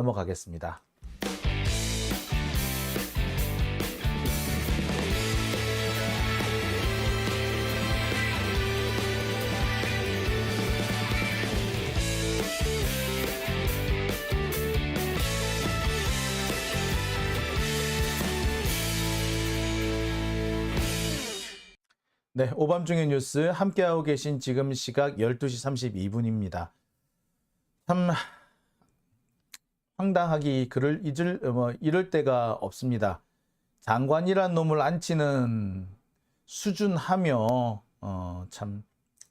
넘어가겠습니다. 네, 오밤중의 뉴스 함께하고 계신 지금 시각 12시 32분입니다. 참 황당하기 그를 이럴 때가 없습니다. 장관이란 놈을 앉히는 수준하며 참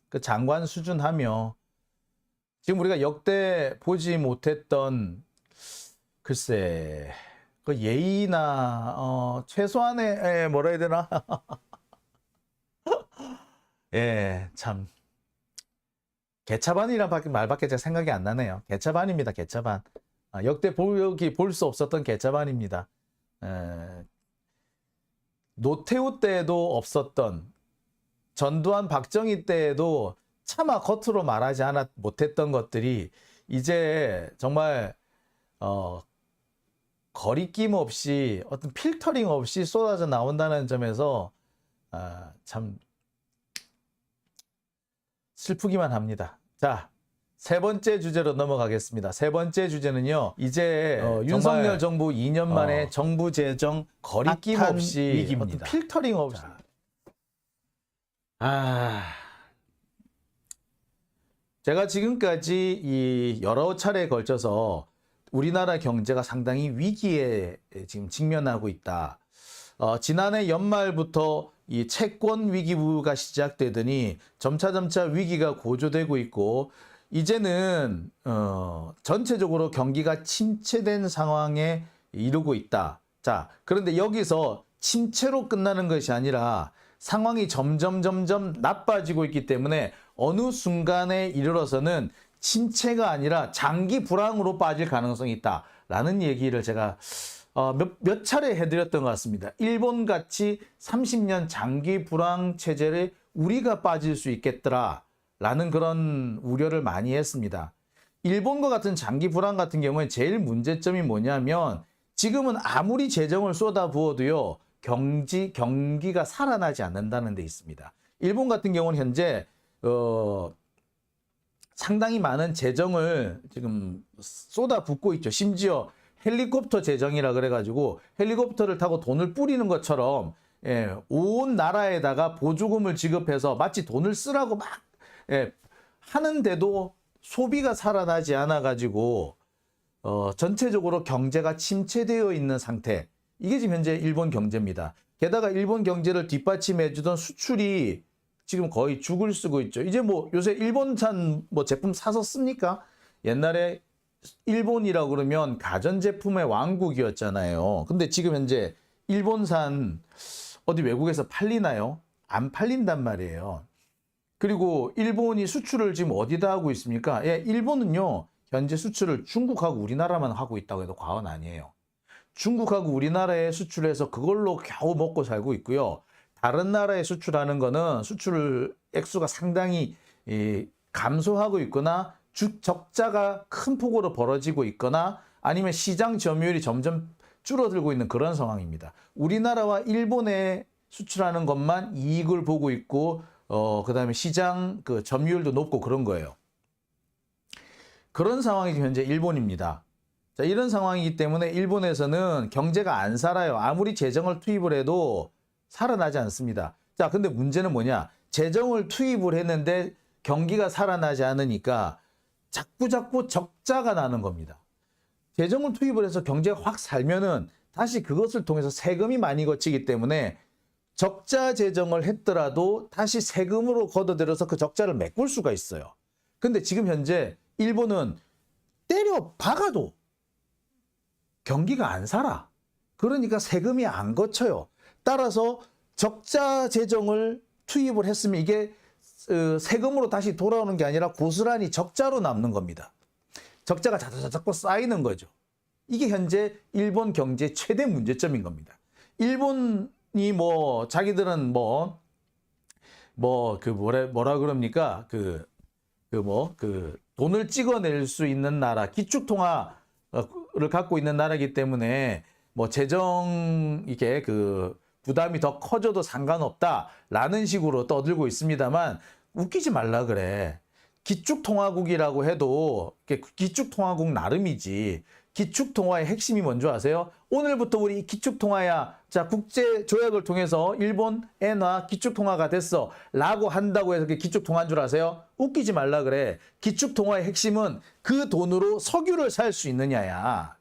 그 장관 수준하며 지금 우리가 역대 보지 못했던 글쎄 그 예의나 최소한의 뭐라 해야 되나 예, 참 개차반이란 말밖에 제가 생각이 안 나네요. 개차반입니다. 개차반. 역대 볼 수 없었던 개차반입니다. 노태우 때도 없었던 전두환 박정희 때에도 차마 겉으로 말하지 못했던 것들이 이제 정말 거리낌 없이 어떤 필터링 없이 쏟아져 나온다는 점에서 참 슬프기만 합니다. 자, 세 번째 주제로 넘어가겠습니다. 세 번째 주제는요. 이제 윤석열 정부 2년 만에 정부 재정 거리낌 없이 위기입니다. 필터링 없이. 제가 지금까지 이 여러 차례에 걸쳐서 우리나라 경제가 상당히 위기에 지금 직면하고 있다. 지난해 연말부터 이 채권 위기가 시작되더니 점차 위기가 고조되고 있고 이제는 전체적으로 경기가 침체된 상황에 이르고 있다. 자, 그런데 여기서 침체로 끝나는 것이 아니라 상황이 점점 나빠지고 있기 때문에 어느 순간에 이르러서는 침체가 아니라 장기 불황으로 빠질 가능성이 있다라는 얘기를 제가 몇 차례 해드렸던 것 같습니다. 일본같이 30년 장기 불황 체제를 우리가 빠질 수 있겠더라라는 그런 우려를 많이 했습니다. 일본과 같은 장기 불황 같은 경우에 제일 문제점이 뭐냐면 지금은 아무리 재정을 쏟아부어도요. 경기가 살아나지 않는다는 데 있습니다. 일본 같은 경우는 현재 상당히 많은 재정을 지금 쏟아붓고 있죠. 심지어 헬리콥터 재정이라 그래가지고 헬리콥터를 타고 돈을 뿌리는 것처럼 온 나라에다가 보조금을 지급해서 마치 돈을 쓰라고 막 하는데도 소비가 살아나지 않아가지고 전체적으로 경제가 침체되어 있는 상태. 이게 지금 현재 일본 경제입니다. 게다가 일본 경제를 뒷받침해주던 수출이 지금 거의 죽을 쓰고 있죠. 이제 뭐 요새 일본산 뭐 제품 사서 씁니까? 옛날에 일본이라고 그러면 가전제품의 왕국이었잖아요. 근데 지금 현재 일본산 어디 외국에서 팔리나요? 안 팔린단 말이에요. 그리고 일본이 수출을 지금 어디다 하고 있습니까? 예, 일본은요, 현재 수출을 중국하고 우리나라만 하고 있다고 해도 과언 아니에요. 중국하고 우리나라에 수출해서 그걸로 겨우 먹고 살고 있고요. 다른 나라에 수출하는 거는 수출 액수가 상당히 감소하고 있거나 적자가 큰 폭으로 벌어지고 있거나 아니면 시장 점유율이 점점 줄어들고 있는 그런 상황입니다. 우리나라와 일본에 수출하는 것만 이익을 보고 있고 그다음에 시장 그 점유율도 높고 그런 거예요. 그런 상황이 현재 일본입니다. 자, 이런 상황이기 때문에 일본에서는 경제가 안 살아요. 아무리 재정을 투입을 해도 살아나지 않습니다. 자, 근데 문제는 뭐냐? 재정을 투입을 했는데 경기가 살아나지 않으니까 자꾸 적자가 나는 겁니다. 재정을 투입을 해서 경제가 확 살면은 다시 그것을 통해서 세금이 많이 거치기 때문에 적자 재정을 했더라도 다시 세금으로 걷어들여서 그 적자를 메꿀 수가 있어요. 근데 지금 현재 일본은 때려 박아도 경기가 안 살아. 그러니까 세금이 안 거쳐요. 따라서 적자 재정을 투입을 했으면 이게 세금으로 다시 돌아오는 게 아니라 고스란히 적자로 남는 겁니다. 적자가 자꾸 쌓이는 거죠. 이게 현재 일본 경제의 최대 문제점인 겁니다. 일본이 뭐 자기들은 뭐라 그럽니까? 돈을 찍어낼 수 있는 나라, 기축통화 리저브를 갖고 있는 나라이기 때문에 뭐 재정 이게 그 부담이 더 커져도 상관없다라는 식으로 떠들고 있습니다만 웃기지 말라 그래. 기축통화국이라고 해도 기축통화국 나름이지. 기축통화의 핵심이 뭔지 아세요? 오늘부터 우리 기축통화야. 자, 국제조약을 통해서 일본 엔화 기축통화가 됐어. 라고 한다고 해서 그게 기축통화인 줄 아세요? 웃기지 말라 그래. 기축통화의 핵심은 그 돈으로 석유를 살 수 있느냐야.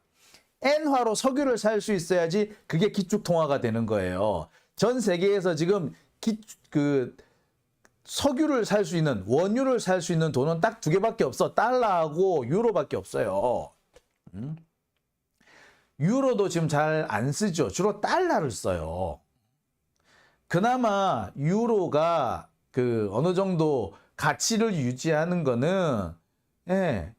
엔화로 석유를 살 수 있어야지 그게 기축통화가 되는 거예요. 전 세계에서 지금 석유를 살 수 있는, 원유를 살 수 있는 돈은 딱 두 개밖에 없어. 달러하고 유로밖에 없어요. 유로도 지금 잘 안 쓰죠. 주로 달러를 써요. 그나마 유로가 어느 정도 가치를 유지하는 거는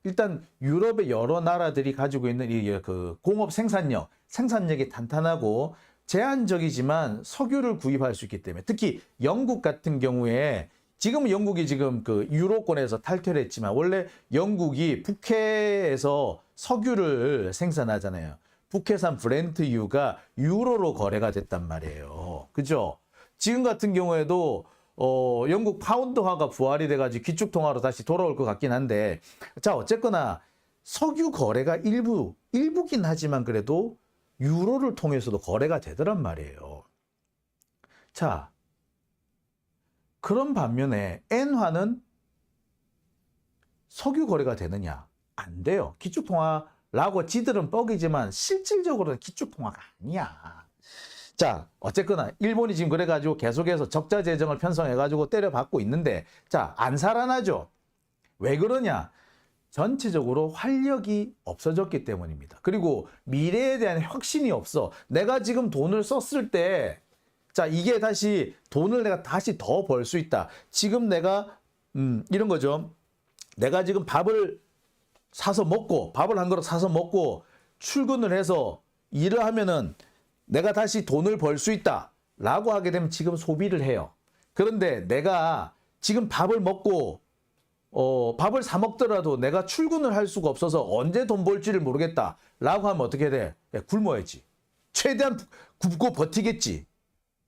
일단 유럽의 여러 나라들이 가지고 있는 이 공업 생산력이 탄탄하고 제한적이지만 석유를 구입할 수 있기 때문에 특히 영국 같은 경우에 지금 영국이 유로권에서 탈퇴를 했지만 원래 영국이 북해에서 석유를 생산하잖아요. 북해산 브렌트유가 유로로 거래가 됐단 말이에요. 그죠? 지금 같은 경우에도 영국 파운드화가 부활이 돼가지고 기축통화로 다시 돌아올 것 같긴 한데 자 어쨌거나 석유 거래가 일부긴 하지만 그래도 유로를 통해서도 거래가 되더란 말이에요. 자 그런 반면에 엔화는 석유 거래가 되느냐? 안 돼요. 기축통화라고 지들은 뻑이지만 실질적으로는 기축통화가 아니야. 자 어쨌거나 일본이 지금 그래가지고 계속해서 적자 재정을 편성해가지고 때려박고 있는데 자 안 살아나죠. 왜 그러냐? 전체적으로 활력이 없어졌기 때문입니다. 그리고 미래에 대한 확신이 없어. 내가 지금 돈을 썼을 때 자 이게 다시 돈을 내가 다시 더 벌 수 있다. 지금 내가 이런 거죠. 내가 지금 밥을 한 그릇 사서 먹고 출근을 해서 일을 하면은 내가 다시 돈을 벌 수 있다 라고 하게 되면 지금 소비를 해요. 그런데 내가 지금 밥을 먹고 밥을 사 먹더라도 내가 출근을 할 수가 없어서 언제 돈 벌지를 모르겠다 라고 하면 어떻게 돼? 굶어야지. 최대한 굶고 버티겠지.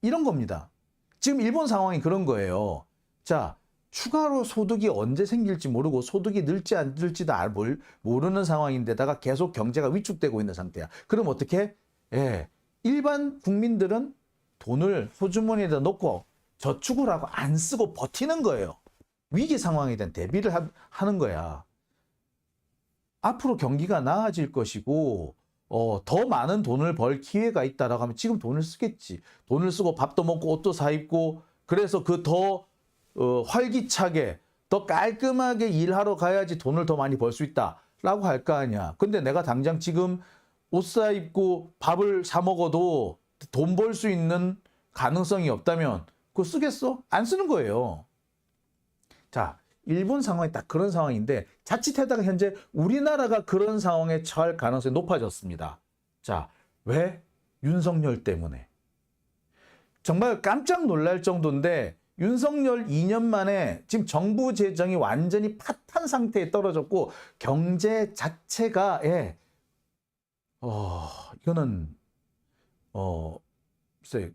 이런 겁니다. 지금 일본 상황이 그런 거예요. 자, 추가로 소득이 언제 생길지 모르고 소득이 늘지 안 늘지도 모르는 상황인데다가 계속 경제가 위축되고 있는 상태야. 그럼 어떻게? 일반 국민들은 돈을 호주머니에다 넣고 저축을 하고 안 쓰고 버티는 거예요. 위기 상황에 대한 대비를 하는 거야. 앞으로 경기가 나아질 것이고 더 많은 돈을 벌 기회가 있다라고 하면 지금 돈을 쓰겠지. 돈을 쓰고 밥도 먹고 옷도 사 입고 그래서 더 활기차게 더 깔끔하게 일하러 가야지 돈을 더 많이 벌 수 있다라고 할 거 아니야. 근데 내가 당장 지금 옷 사 입고 밥을 사 먹어도 돈 벌 수 있는 가능성이 없다면 그거 쓰겠어? 안 쓰는 거예요. 자, 일본 상황이 딱 그런 상황인데 자칫하다가 현재 우리나라가 그런 상황에 처할 가능성이 높아졌습니다. 자, 왜? 윤석열 때문에. 정말 깜짝 놀랄 정도인데 윤석열 2년 만에 지금 정부 재정이 완전히 파탄 상태에 떨어졌고 경제 자체가 이거는 글쎄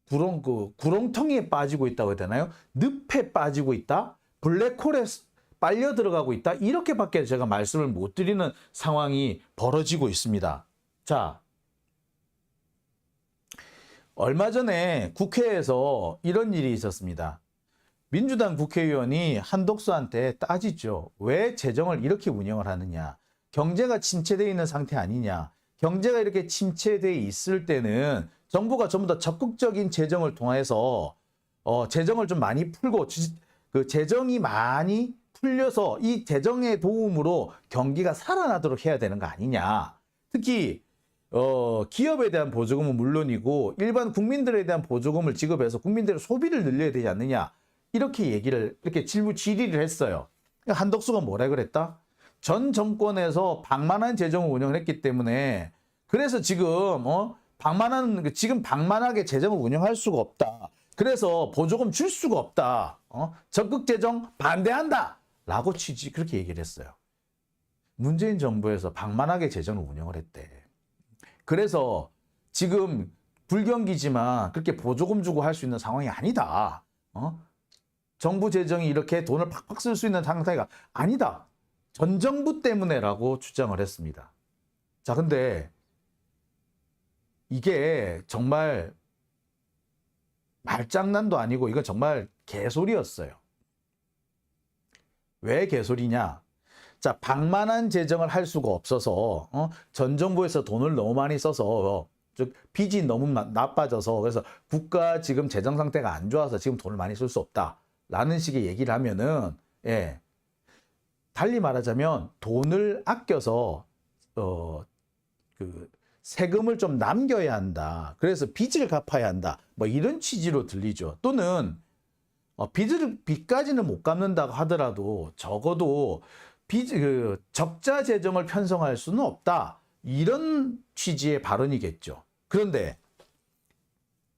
구렁텅이에 빠지고 있다고 해야 되나요? 늪에 빠지고 있다? 블랙홀에 빨려 들어가고 있다? 이렇게밖에 제가 말씀을 못 드리는 상황이 벌어지고 있습니다. 자, 얼마 전에 국회에서 이런 일이 있었습니다. 민주당 국회의원이 한덕수한테 따지죠. 왜 재정을 이렇게 운영을 하느냐? 경제가 침체되어 있는 상태 아니냐? 경제가 이렇게 침체되어 있을 때는 정부가 전부 다 적극적인 재정을 통해서 재정을 좀 많이 풀고 재정이 많이 풀려서 이 재정의 도움으로 경기가 살아나도록 해야 되는 거 아니냐. 특히 기업에 대한 보조금은 물론이고 일반 국민들에 대한 보조금을 지급해서 국민들의 소비를 늘려야 되지 않느냐. 이렇게 질의를 했어요. 한덕수가 뭐라 그랬다? 전 정권에서 방만한 재정을 운영을 했기 때문에 그래서 지금 방만하게 재정을 운영할 수가 없다. 그래서 보조금 줄 수가 없다. 적극 재정 반대한다. 라고 그렇게 얘기를 했어요. 문재인 정부에서 방만하게 재정을 운영을 했대. 그래서 지금 불경기지만 그렇게 보조금 주고 할 수 있는 상황이 아니다. 정부 재정이 이렇게 돈을 팍팍 쓸 수 있는 상태가 아니다. 전 정부 때문에라고 주장을 했습니다. 자, 근데 이게 정말 말장난도 아니고 이건 정말 개소리였어요. 왜 개소리냐? 자, 방만한 재정을 할 수가 없어서 전 정부에서 돈을 너무 많이 써서 즉 빚이 너무 나빠져서 그래서 국가 지금 재정 상태가 안 좋아서 지금 돈을 많이 쓸 수 없다라는 식의 얘기를 하면은 예. 달리 말하자면 돈을 아껴서 그 세금을 좀 남겨야 한다. 그래서 빚을 갚아야 한다. 뭐 이런 취지로 들리죠. 또는 빚까지는 못 갚는다고 하더라도 적어도 적자 재정을 편성할 수는 없다. 이런 취지의 발언이겠죠. 그런데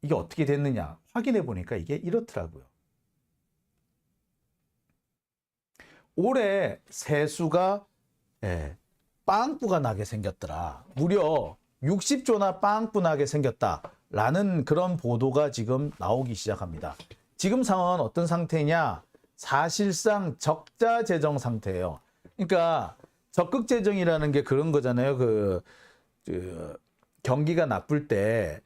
이게 어떻게 됐느냐 확인해 보니까 이게 이렇더라고요. 올해 세수가 빵꾸가 나게 생겼더라. 무려 60조나 빵꾸 나게 생겼다라는 그런 보도가 지금 나오기 시작합니다. 지금 상황은 어떤 상태냐? 사실상 적자 재정 상태예요. 그러니까 적극 재정이라는 게 그런 거잖아요. 그 경기가 나쁠 때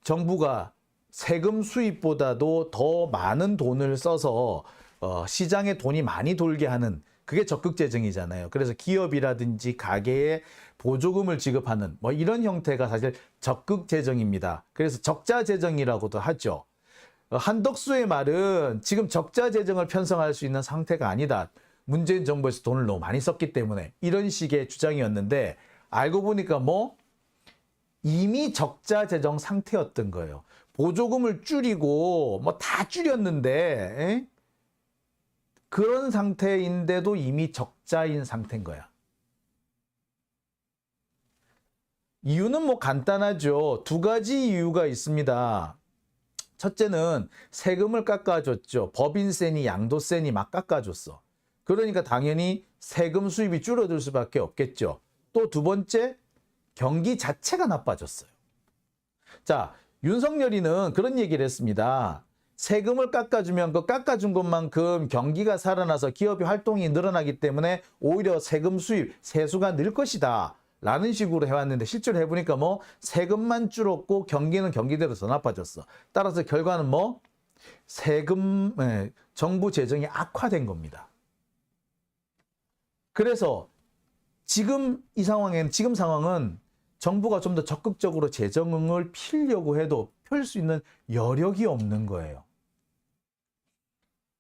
정부가 세금 수입보다도 더 많은 돈을 써서 시장에 돈이 많이 돌게 하는 그게 적극 재정이잖아요. 그래서 기업이라든지 가게에 보조금을 지급하는 뭐 이런 형태가 사실 적극 재정입니다. 그래서 적자 재정이라고도 하죠. 한덕수의 말은 지금 적자 재정을 편성할 수 있는 상태가 아니다. 문재인 정부에서 돈을 너무 많이 썼기 때문에 이런 식의 주장이었는데 알고 보니까 뭐 이미 적자 재정 상태였던 거예요. 보조금을 줄이고 뭐 다 줄였는데 그런 상태인데도 이미 적자인 상태인 거야. 이유는 뭐 간단하죠. 두 가지 이유가 있습니다. 첫째는 세금을 깎아줬죠. 법인세니 양도세니 막 깎아줬어. 그러니까 당연히 세금 수입이 줄어들 수밖에 없겠죠. 또 두 번째, 경기 자체가 나빠졌어요. 자, 윤석열이는 그런 얘기를 했습니다. 세금을 깎아주면 그 깎아준 것만큼 경기가 살아나서 기업의 활동이 늘어나기 때문에 오히려 세금 수입, 세수가 늘 것이다. 라는 식으로 해왔는데 실제로 해보니까 뭐 세금만 줄었고 경기는 경기대로 더 나빠졌어. 따라서 결과는 뭐 정부 재정이 악화된 겁니다. 그래서 지금 상황은 정부가 좀 더 적극적으로 재정을 피려고 해도 펼 수 있는 여력이 없는 거예요.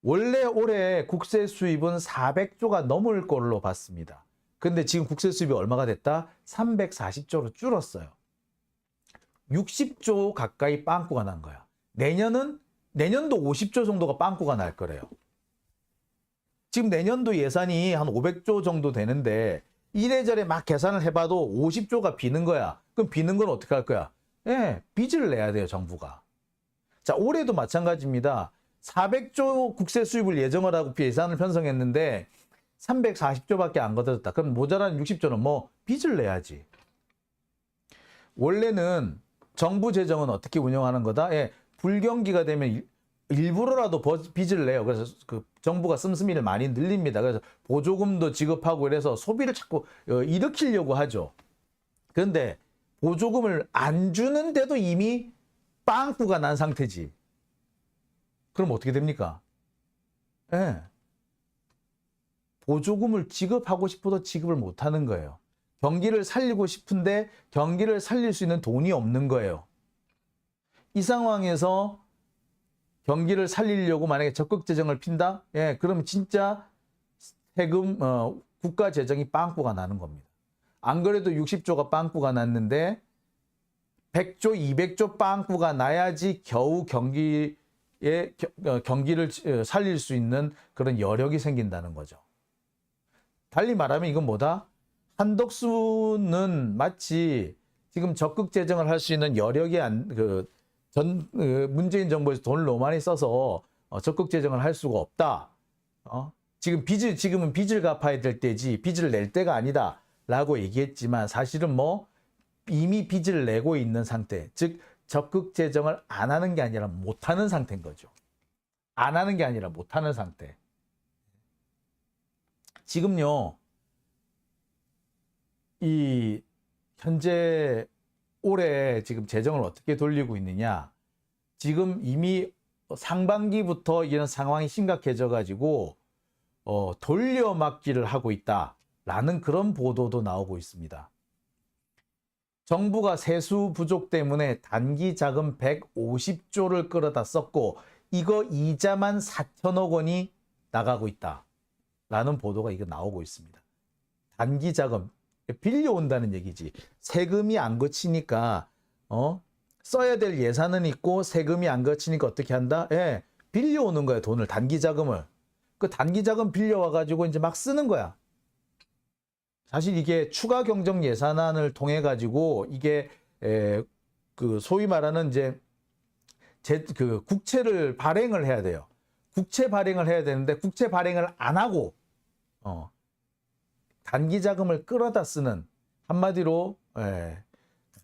원래 올해 국세 수입은 400조가 넘을 걸로 봤습니다. 근데 지금 국세 수입이 얼마가 됐다? 340조로 줄었어요. 60조 가까이 빵꾸가 난 거야. 내년도 50조 정도가 빵꾸가 날 거래요. 지금 내년도 예산이 한 500조 정도 되는데 이래저래 막 계산을 해봐도 50조가 비는 거야. 그럼 비는 건 어떻게 할 거야? 빚을 내야 돼요, 정부가. 자, 올해도 마찬가지입니다. 400조 국세 수입을 예정을 하고 예산을 편성했는데 340조밖에 안 걷어졌다. 그럼 모자란 60조는 뭐 빚을 내야지. 원래는 정부 재정은 어떻게 운영하는 거다? 불경기가 되면 일부러라도 빚을 내요. 그래서 그 정부가 씀씀이를 많이 늘립니다. 그래서 보조금도 지급하고 그래서 소비를 자꾸 일으키려고 하죠. 그런데 보조금을 안 주는데도 이미 빵꾸가 난 상태지. 그럼 어떻게 됩니까? 보조금을 지급하고 싶어도 지급을 못하는 거예요. 경기를 살리고 싶은데 경기를 살릴 수 있는 돈이 없는 거예요. 이 상황에서 경기를 살리려고 만약에 적극 재정을 핀다? 그럼 진짜 세금, 국가 재정이 빵꾸가 나는 겁니다. 안 그래도 60조가 빵꾸가 났는데 100조, 200조 빵꾸가 나야지 겨우 경기를 살릴 수 있는 그런 여력이 생긴다는 거죠. 달리 말하면 이건 뭐다? 한덕수는 마치 지금 적극 재정을 할 수 있는 여력이 문재인 정부에서 돈을 너무 많이 써서 적극 재정을 할 수가 없다. 지금은 빚을 갚아야 될 때지 빚을 낼 때가 아니다라고 얘기했지만 사실은 뭐 이미 빚을 내고 있는 상태, 즉 적극 재정을 안 하는 게 아니라 못 하는 상태인 거죠. 안 하는 게 아니라 못 하는 상태. 지금요, 이 현재 올해 지금 재정을 어떻게 돌리고 있느냐? 지금 이미 상반기부터 이런 상황이 심각해져 가지고 돌려막기를 하고 있다라는 그런 보도도 나오고 있습니다. 정부가 세수 부족 때문에 단기 자금 150조를 끌어다 썼고 이거 이자만 4천억 원이 나가고 있다라는 보도가 이거 나오고 있습니다. 단기 자금 빌려온다는 얘기지. 세금이 안 거치니까 써야 될 예산은 있고 세금이 안 거치니까 어떻게 한다? 예, 빌려오는 거야. 돈을, 단기 자금을. 그 단기 자금 빌려와 가지고 이제 막 쓰는 거야. 사실 이게 추가 경정 예산안을 통해 가지고 이게 그 소위 말하는 이제 그 국채를 발행을 해야 돼요. 국채 발행을 해야 되는데 국채 발행을 안 하고 단기 자금을 끌어다 쓰는, 한마디로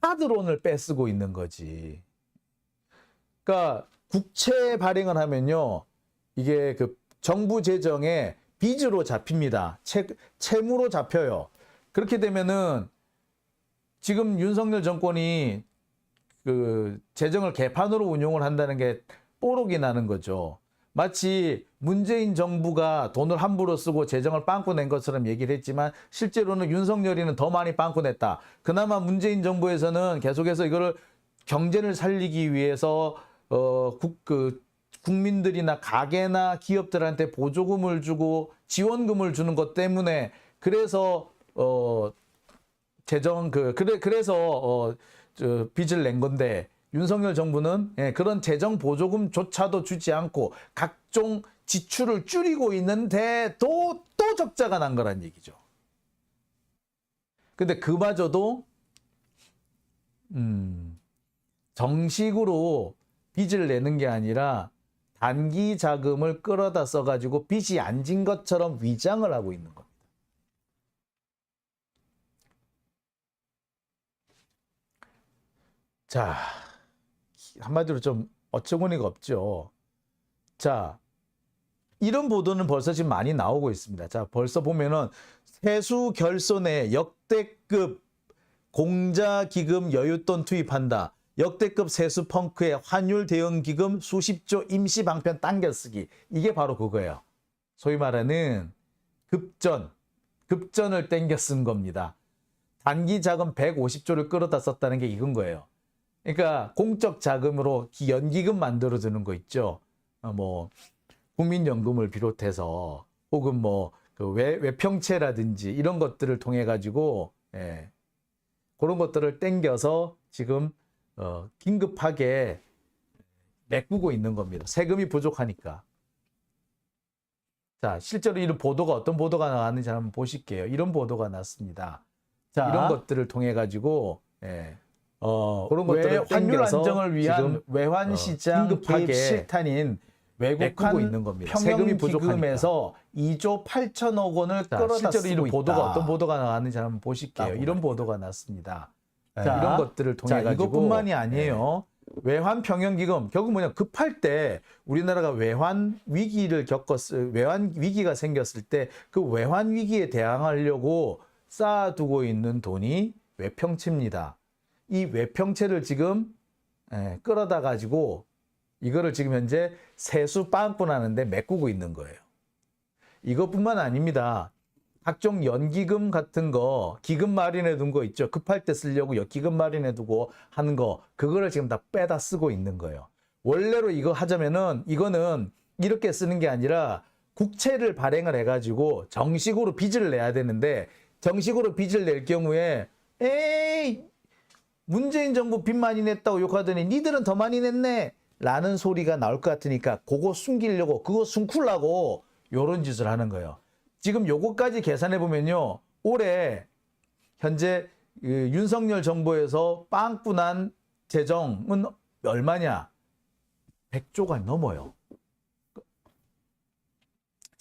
카드론을 빼쓰고 있는 거지. 그러니까 국채 발행을 하면요, 이게 그 정부 재정에 빚으로 잡힙니다. 채무로 잡혀요. 그렇게 되면은 지금 윤석열 정권이 그 재정을 개판으로 운용을 한다는 게 뽀록이 나는 거죠. 마치 문재인 정부가 돈을 함부로 쓰고 재정을 빵꾸 낸 것처럼 얘기를 했지만 실제로는 윤석열이는 더 많이 빵꾸 냈다. 그나마 문재인 정부에서는 계속해서 이거를 경제를 살리기 위해서 국민들이나 가게나 기업들한테 보조금을 주고 지원금을 주는 것 때문에 그래서 그래서 빚을 낸 건데, 윤석열 정부는 그런 재정 보조금조차도 주지 않고 각종 지출을 줄이고 있는데 또 적자가 난 거란 얘기죠. 근데 그마저도 정식으로 빚을 내는 게 아니라 단기 자금을 끌어다 써가지고 빚이 안 진 것처럼 위장을 하고 있는 겁니다. 자, 한마디로 좀 어처구니가 없죠. 자, 이런 보도는 벌써 지금 많이 나오고 있습니다. 자, 벌써 보면은 세수 결손에 역대급 공자기금 여윳돈 투입한다. 역대급 세수 펑크에 환율 대응 기금 수십조 임시 방편 당겨쓰기. 이게 바로 그거예요. 소위 말하는 급전을 땡겨 쓴 겁니다. 단기 자금 150조를 끌어다 썼다는 게 이건 거예요. 그러니까 공적 자금으로 연기금 만들어 주는 거 있죠. 뭐 국민연금을 비롯해서 혹은 뭐 그 외평채라든지 이런 것들을 통해 가지고 그런 것들을 땡겨서 지금 긴급하게 메꾸고 있는 겁니다. 세금이 부족하니까. 자, 실제로 이런 보도가 어떤 보도가 나왔는지 한번 보실게요. 이런 보도가 났습니다. 자, 이런 것들을 통해 가지고 그런 것들을 환율 안정을 위한 외환 시장 개입 실탄인 외국한 있는 겁니다. 세금이 부족하니까. 2조 8천억 원을 끌어다 쓰고 있다. 보도가 어떤 보도가 나왔는지 한번 보실게요. 이런 보도가 났습니다. 자, 이런 것들을 통해 가지고 이것뿐만이 아니에요. 외환 평형기금, 결국 뭐냐, 급할 때 우리나라가 외환 위기가 생겼을 때 그 외환 위기에 대항하려고 쌓아두고 있는 돈이 외평채입니다. 이 외평채를 지금 끌어다 가지고 이거를 지금 현재 세수 빵꾸 나는데 메꾸고 있는 거예요. 이것뿐만 아닙니다. 각종 연기금 같은 거, 기금 마련해 둔 거 있죠. 급할 때 쓰려고 기금 마련해 두고 하는 거, 그거를 지금 다 빼다 쓰고 있는 거예요. 원래로 이거 하자면은 이거는 이렇게 쓰는 게 아니라 국채를 발행을 해가지고 정식으로 빚을 내야 되는데, 정식으로 빚을 낼 경우에 에이 문재인 정부 빚 많이 냈다고 욕하더니 니들은 더 많이 냈네 라는 소리가 나올 것 같으니까 그거 숨기려고, 그거 숨기려고 요런 짓을 하는 거예요. 지금 요거까지 계산해 보면요, 올해 현재 윤석열 정부에서 빵꾸 난 재정은 얼마냐? 100조가 넘어요.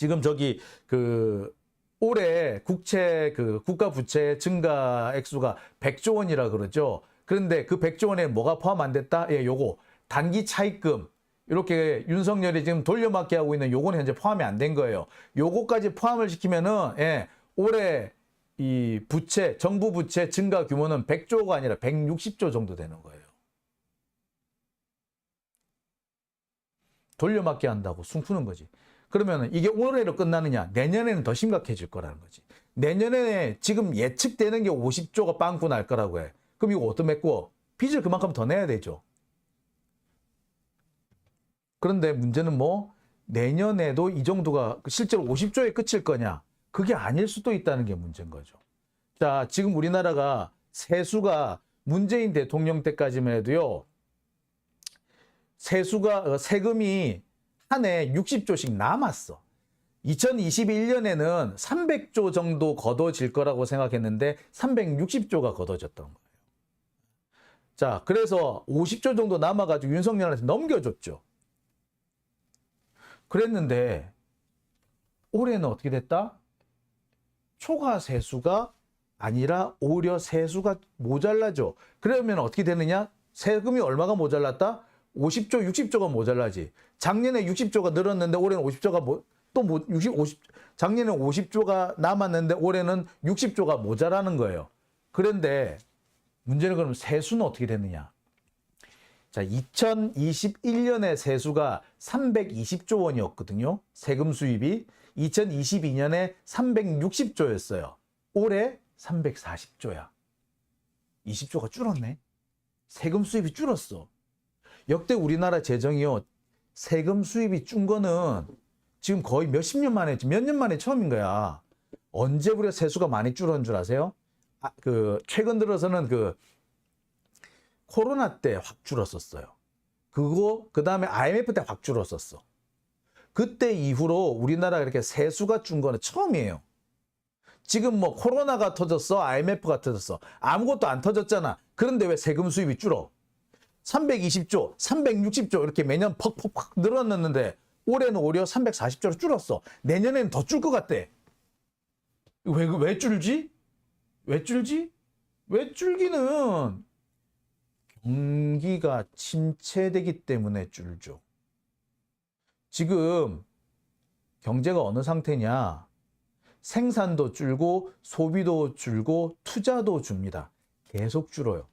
지금 저기 그 올해 국가 부채 증가 액수가 100조 원이라 그러죠. 그런데 그 100조 원에 뭐가 포함 안 됐다? 예, 요거 단기 차입금 이렇게 윤석열이 지금 돌려막기 하고 있는 요거는 현재 포함이 안 된 거예요. 요거까지 포함을 시키면은 예, 올해 이 부채, 정부 부채 증가 규모는 100조가 아니라 160조 정도 되는 거예요. 돌려막기 한다고 숨 푸는 거지. 그러면 이게 올해로 끝나느냐? 내년에는 더 심각해질 거라는 거지. 내년에 지금 예측되는 게 50조가 빵꾸 날 거라고 해. 그럼 이거 어떻게 메꿔? 빚을 그만큼 더 내야 되죠. 그런데 문제는 뭐 내년에도 이 정도가 실제로 50조에 그칠 거냐? 그게 아닐 수도 있다는 게 문제인 거죠. 자, 지금 우리나라가 세수가 문재인 대통령 때까지만 해도요. 세금이 한 해 60조씩 남았어. 2021년에는 300조 정도 걷어질 거라고 생각했는데 360조가 걷어졌던 거예요. 자, 그래서 50조 정도 남아가지고 윤석열한테 넘겨줬죠. 그랬는데 올해는 어떻게 됐다? 초과 세수가 아니라 오히려 세수가 모자라죠. 그러면 어떻게 되느냐? 세금이 얼마가 모자랐다? 50조, 60조가 모자라지. 작년에 60조가 늘었는데 올해는 50조가 작년에 50조가 남았는데 올해는 60조가 모자라는 거예요. 그런데 문제는 그럼 세수는 어떻게 됐느냐? 자, 2021년에 세수가 320조 원이었거든요. 세금 수입이. 2022년에 360조였어요. 올해 340조야. 20조가 줄었네. 세금 수입이 줄었어. 역대 우리나라 재정이요. 세금 수입이 준 거는 지금 거의 몇 년 만에 처음인 거야. 언제부터 세수가 많이 줄은 줄 아세요? 최근 들어서는 코로나 때 확 줄었었어요. 그 다음에 IMF 때 확 줄었었어. 그때 이후로 우리나라가 이렇게 세수가 준 거는 처음이에요. 지금 뭐 코로나가 터졌어? IMF가 터졌어? 아무것도 안 터졌잖아. 그런데 왜 세금 수입이 줄어? 320조, 360조 이렇게 매년 퍽퍽퍽 늘어났는데 올해는 오히려 340조로 줄었어. 내년에는 더 줄 것 같대. 왜 줄지? 왜 줄지? 왜 줄기는 경기가 침체되기 때문에 줄죠. 지금 경제가 어느 상태냐? 생산도 줄고 소비도 줄고 투자도 줍니다. 계속 줄어요.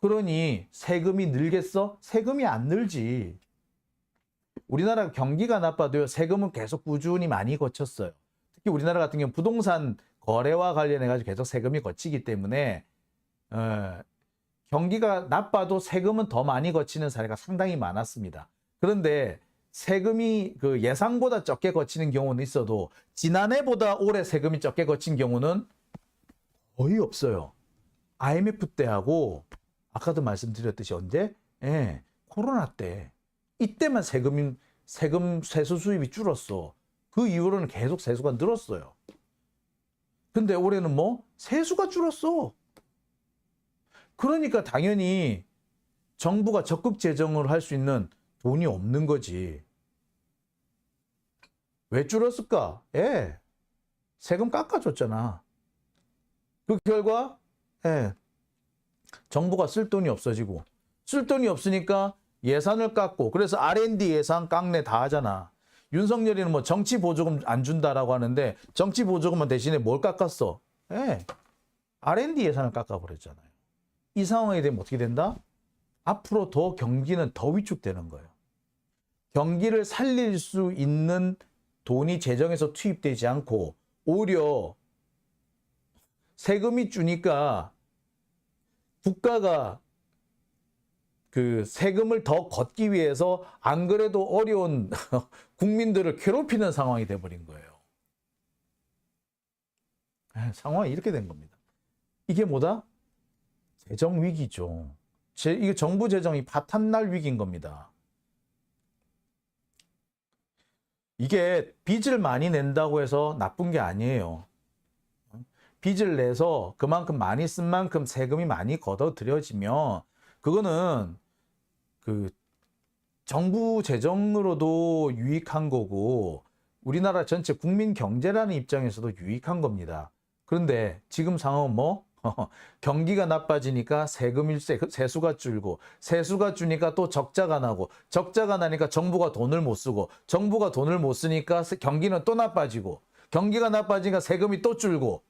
그러니 세금이 늘겠어? 세금이 안 늘지. 우리나라 경기가 나빠도요. 세금은 계속 꾸준히 많이 거쳤어요. 특히 우리나라 같은 경우는 부동산 거래와 관련해가지고 계속 세금이 거치기 때문에 경기가 나빠도 세금은 더 많이 거치는 사례가 상당히 많았습니다. 그런데 세금이 예상보다 적게 거치는 경우는 있어도 지난해보다 올해 세금이 적게 거친 경우는 거의 없어요. IMF 때하고 아까도 말씀드렸듯이 언제? 예, 코로나 때. 이때만 세수 수입이 줄었어. 그 이후로는 계속 세수가 늘었어요. 근데 올해는 뭐? 세수가 줄었어. 그러니까 당연히 정부가 적극 재정을 할 수 있는 돈이 없는 거지. 왜 줄었을까? 예, 세금 깎아줬잖아. 그 결과 정부가 쓸 돈이 없어지고 쓸 돈이 없으니까 예산을 깎고 그래서 R&D 예산 깡내 다 하잖아. 윤석열이는 뭐 정치 보조금 안 준다라고 하는데 정치 보조금만 대신에 뭘 깎았어? R&D 예산을 깎아버렸잖아요. 이 상황이 되면 어떻게 된다? 앞으로 더 경기는 더 위축되는 거예요. 경기를 살릴 수 있는 돈이 재정에서 투입되지 않고 오히려 세금이 주니까 국가가 세금을 더 걷기 위해서 안 그래도 어려운 국민들을 괴롭히는 상황이 돼버린 거예요. 상황이 이렇게 된 겁니다. 이게 뭐다? 재정 위기죠. 이게 정부 재정이 파탄날 위기인 겁니다. 이게 빚을 많이 낸다고 해서 나쁜 게 아니에요. 빚을 내서 그만큼 많이 쓴 만큼 세금이 많이 걷어들여지면 그거는 정부 재정으로도 유익한 거고 우리나라 전체 국민 경제라는 입장에서도 유익한 겁니다. 그런데 지금 상황은 뭐? 경기가 나빠지니까 세금 일세, 세수가 줄고, 세수가 주니까 또 적자가 나고, 적자가 나니까 정부가 돈을 못 쓰고, 정부가 돈을 못 쓰니까 경기는 또 나빠지고, 경기가 나빠지니까 세금이 또 줄고,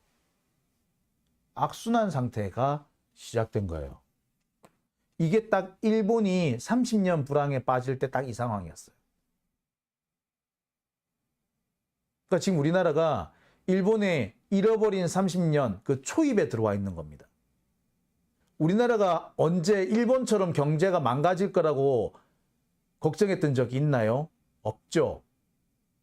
악순환 상태가 시작된 거예요. 이게 딱 일본이 30년 불황에 빠질 때 딱 이 상황이었어요. 그러니까 지금 우리나라가 일본의 잃어버린 30년 그 초입에 들어와 있는 겁니다. 우리나라가 언제 일본처럼 경제가 망가질 거라고 걱정했던 적이 있나요? 없죠.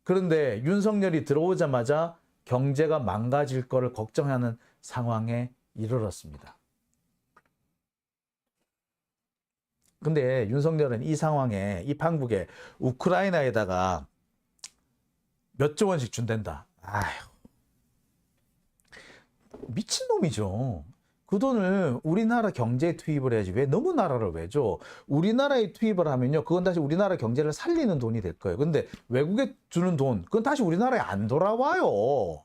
그런데 윤석열이 들어오자마자 경제가 망가질 거를 걱정하는 상황에 이르렀습니다. 근데 윤석열은 이 상황에, 이 판국에 우크라이나에다가 몇 조 원씩 준댄다. 아휴, 미친놈이죠. 그 돈을 우리나라 경제에 투입을 해야지. 왜 너무 나라를 왜 줘? 우리나라에 투입을 하면요, 그건 다시 우리나라 경제를 살리는 돈이 될 거예요. 근데 외국에 주는 돈, 그건 다시 우리나라에 안 돌아와요.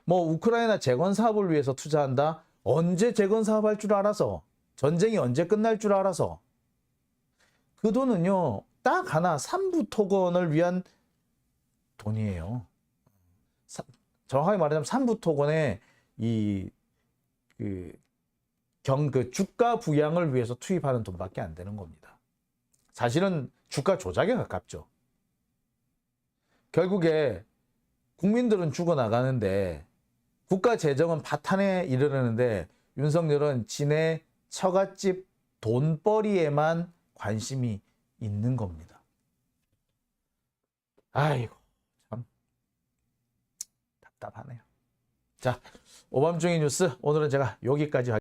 뭐 우크라이나 재건 사업을 위해서 투자한다? 언제 재건 사업 할 줄 알아서? 전쟁이 언제 끝날 줄 알아서? 그 돈은요, 딱 하나 삼부 토건을 위한 돈이에요. 정확하게 말하자면 삼부 토건의 그 주가 부양을 위해서 투입하는 돈밖에 안 되는 겁니다. 사실은 주가 조작에 가깝죠. 결국에 국민들은 죽어나가는데 국가 재정은 파탄에 이르르는데 윤석열은 지네 처갓집 돈벌이에만 관심이 있는 겁니다. 아이고, 참 답답하네요. 자, 오밤중의 뉴스 오늘은 제가 여기까지